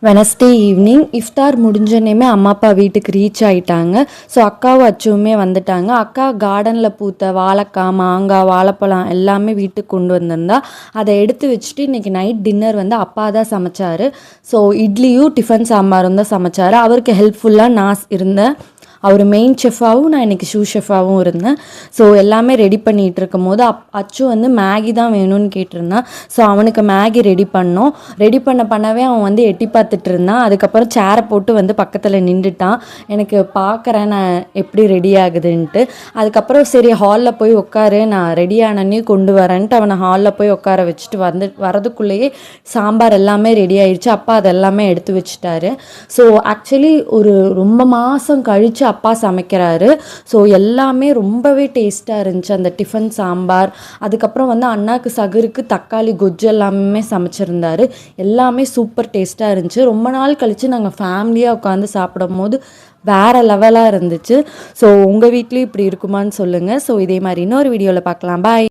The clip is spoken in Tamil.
வெனஸ்டே ஈவினிங் இஃப்தார் முடிஞ்சோடனேமே அம்மா அப்பா வீட்டுக்கு ரீச் ஆகிட்டாங்க. ஸோ அக்காவும் அச்சுவுமே வந்துட்டாங்க. அக்கா கார்டனில் பூத்த வாழைக்காய், மாங்காய், வாழைப்பழம் எல்லாமே வீட்டுக்கு கொண்டு வந்திருந்தா. அதை எடுத்து வச்சுட்டு இன்றைக்கி நைட் டின்னர் வந்து அப்பா தான் சமைச்சார். ஸோ இட்லியும் டிஃபன் சாம்பாரும் தான் சமைச்சார். அவருக்கு ஹெல்ப்ஃபுல்லாக நான் இருந்தேன். அவர் மெயின் ஷெஃபாகவும் நான் இன்றைக்கி ஷூ ஷெஃபாகவும் இருந்தேன். ஸோ எல்லாமே ரெடி பண்ணிகிட்டு இருக்கும் போது அச்சு வந்து மேகி தான் வேணும்னு கேட்டிருந்தான். ஸோ அவனுக்கு மேகி ரெடி பண்ணோம். ரெடி பண்ணவே அவன் வந்து எட்டி பார்த்துட்டு இருந்தான். அதுக்கப்புறம் சேரை போட்டு வந்து பக்கத்தில் நின்றுட்டான். எனக்கு பார்க்குறேன் நான் எப்படி ரெடி ஆகுதுன்ட்டு. அதுக்கப்புறம் சரி ஹாலில் போய் உட்காரு, நான் ரெடி ஆனே கொண்டு வரேன்ட்டு அவனை ஹாலில் போய் உட்கார வச்சுட்டு வரதுக்குள்ளேயே சாம்பார் எல்லாமே ரெடி ஆயிடுச்சு. அப்பா அதெல்லாமே எடுத்து வச்சுட்டாரு. ஸோ ஆக்சுவலி ஒரு ரொம்ப மாதம் கழித்து அப்பா சமைக்கிறாரு. ஸோ எல்லாமே ரொம்பவே டேஸ்ட்டாக இருந்துச்சு. அந்த டிஃபன் சாம்பார், அதுக்கப்புறம் வந்து அண்ணாக்கு சகருக்கு தக்காளி கொஜ்ஜு எல்லாமே சமைச்சிருந்தாரு. எல்லாமே சூப்பர் டேஸ்ட்டாக இருந்துச்சு. ரொம்ப நாள் கழித்து நாங்கள் ஃபேமிலியாக உட்காந்து சாப்பிடும் போது வேறு லெவலாக இருந்துச்சு. ஸோ உங்கள் வீட்லேயும் இப்படி இருக்குமான்னு சொல்லுங்கள். ஸோ இதே மாதிரி இன்னொரு வீடியோவில் பார்க்கலாம். பாய்.